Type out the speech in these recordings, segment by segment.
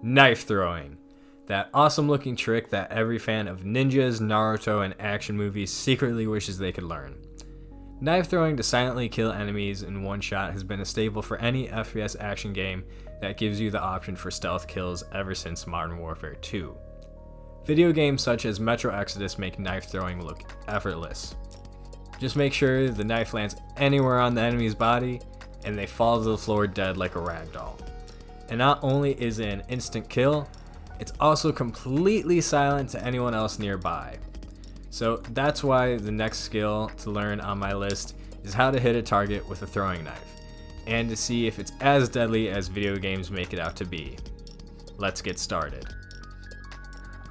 Knife throwing. That awesome looking trick that every fan of ninjas, Naruto, and action movies secretly wishes they could learn. Knife throwing to silently kill enemies in one shot has been a staple for any FPS action game that gives you the option for stealth kills ever since Modern Warfare 2. Video games such as Metro Exodus make knife throwing look effortless. Just make sure the knife lands anywhere on the enemy's body and they fall to the floor dead like a ragdoll. And not only is it an instant kill, it's also completely silent to anyone else nearby. So that's why the next skill to learn on my list is how to hit a target with a throwing knife, and to see if it's as deadly as video games make it out to be. Let's get started.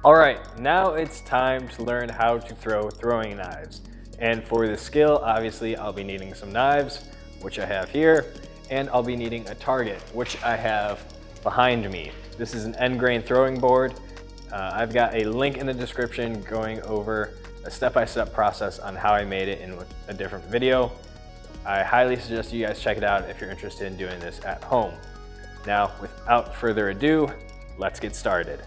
Alright, now it's time to learn how to throw throwing knives. And for this skill, obviously I'll be needing some knives, which I have here, and I'll be needing a target, which I have behind me. This is an end grain throwing board. I've got a link in the description going over a step-by-step process on how I made it in a different video. I highly suggest you guys check it out if you're interested in doing this at home. Now, without further ado, let's get started.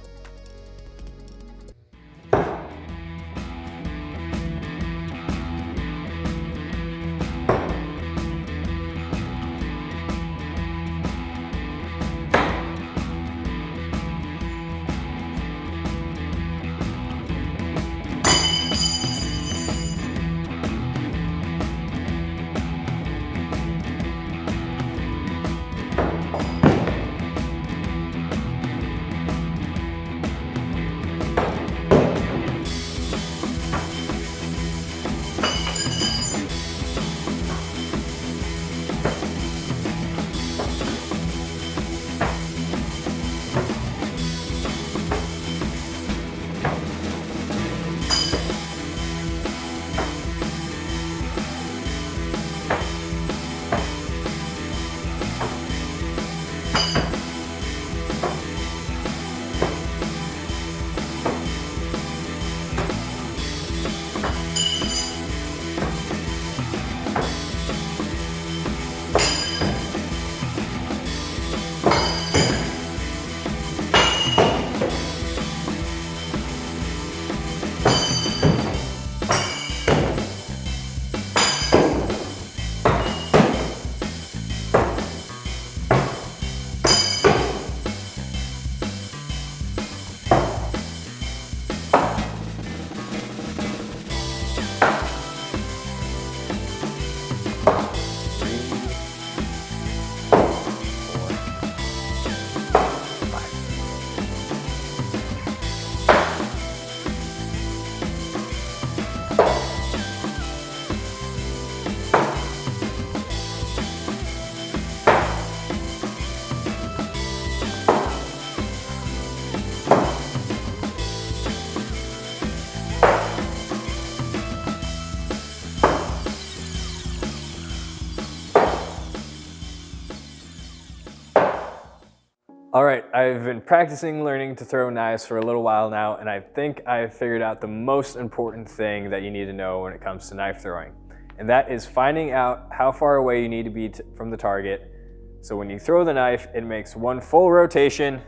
Alright, I've been practicing learning to throw knives for a little while now, and I think I've figured out the most important thing that you need to know when it comes to knife throwing. And that is finding out how far away you need to be from the target. So when you throw the knife, it makes one full rotation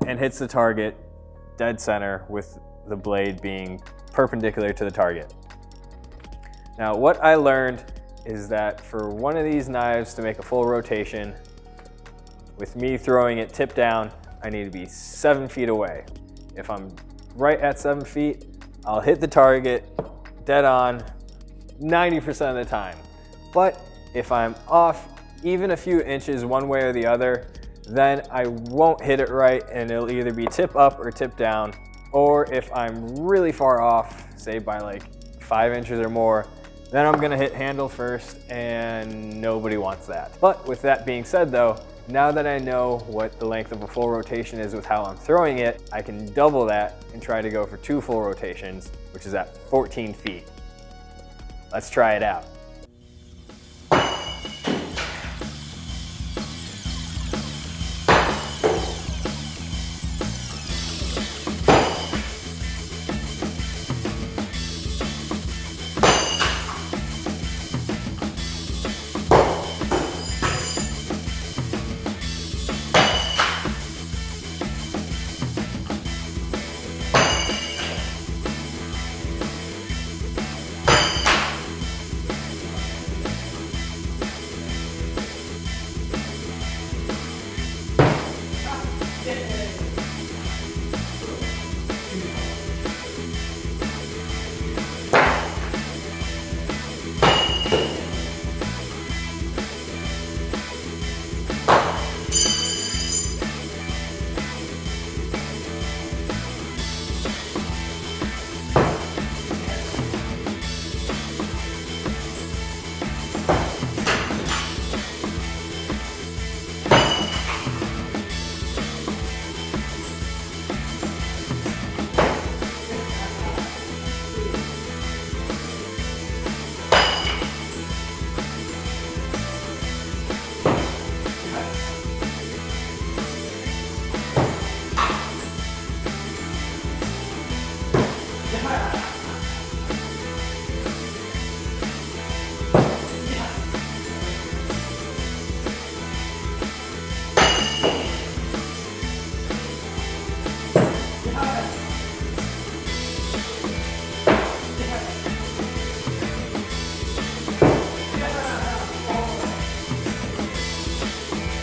and hits the target dead center with the blade being perpendicular to the target. Now what I learned is that for one of these knives to make a full rotation, with me throwing it tip down, I need to be 7 feet away. If I'm right at 7 feet, I'll hit the target dead on 90% of the time. But if I'm off even a few inches one way or the other, then I won't hit it right and it'll either be tip up or tip down. Or if I'm really far off, say by like 5 inches or more, then I'm gonna hit handle first and nobody wants that. But with that being said though, now that I know what the length of a full rotation is with how I'm throwing it, I can double that and try to go for 2 full rotations, which is at 14 feet. Let's try it out.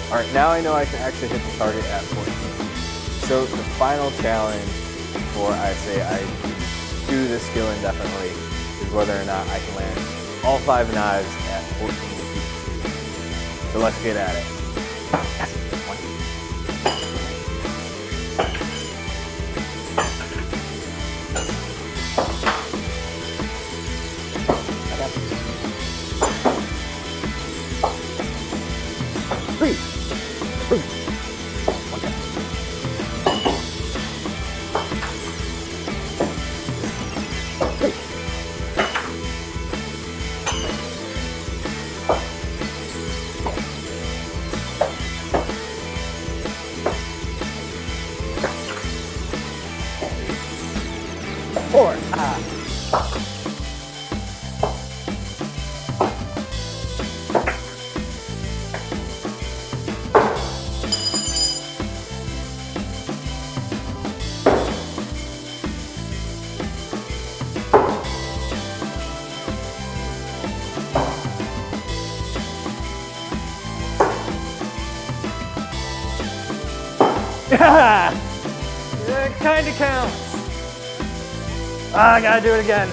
Alright, now I know I can actually hit the target at 14. So the final challenge before I say I do this skill indefinitely is whether or not I can land all 5 knives at 14 feet. So let's get at it. Yeah! It kinda counts. I gotta do it again.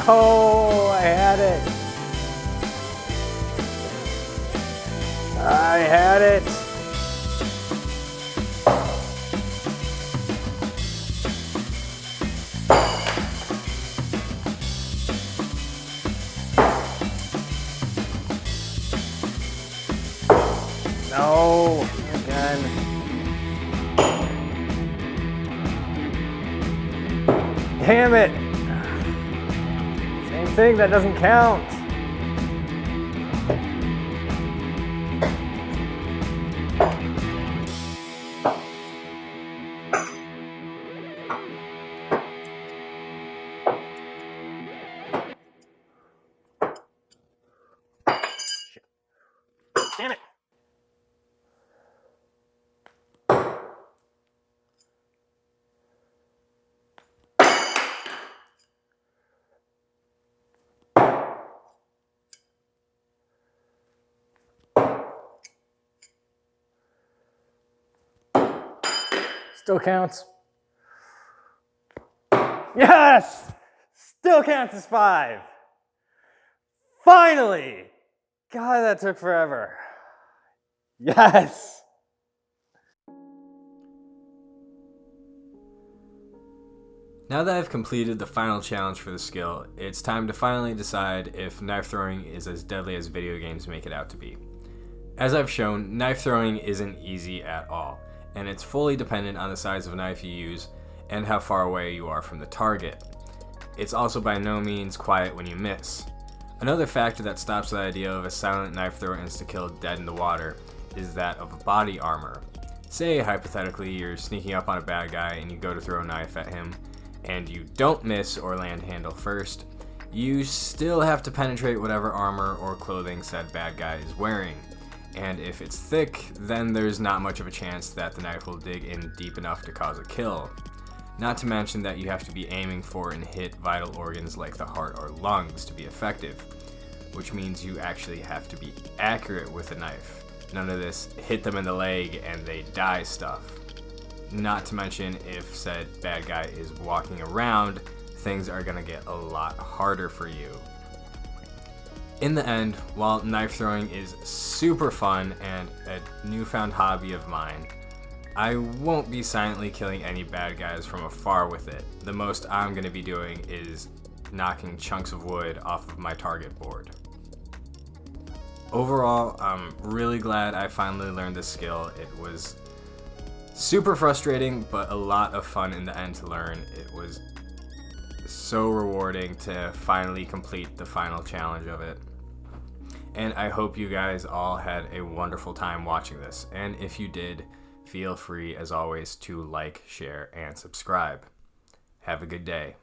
Oh, I had it. I had it. No, again. Damn it. Same thing, that doesn't count. Damn it. Still counts. Yes! Still counts as 5. Finally! God, that took forever. Yes! Now that I've completed the final challenge for the skill, it's time to finally decide if knife throwing is as deadly as video games make it out to be. As I've shown, knife throwing isn't easy at all, and it's fully dependent on the size of knife you use and how far away you are from the target. It's also by no means quiet when you miss. Another factor that stops the idea of a silent knife thrower insta-kill dead in the water is that of body armor. Say, hypothetically, you're sneaking up on a bad guy and you go to throw a knife at him, and you don't miss or land handle first, you still have to penetrate whatever armor or clothing said bad guy is wearing. And if it's thick, then there's not much of a chance that the knife will dig in deep enough to cause a kill. Not to mention that you have to be aiming for and hit vital organs like the heart or lungs to be effective, which means you actually have to be accurate with a knife. None of this hit them in the leg and they die stuff. Not to mention, if said bad guy is walking around, things are gonna get a lot harder for you. In the end, while knife throwing is super fun and a newfound hobby of mine, I won't be silently killing any bad guys from afar with it. The most I'm gonna be doing is knocking chunks of wood off of my target board. Overall, I'm really glad I finally learned this skill. It was super frustrating, but a lot of fun in the end to learn. It was so rewarding to finally complete the final challenge of it. And I hope you guys all had a wonderful time watching this. And if you did, feel free, as always, to like, share, and subscribe. Have a good day.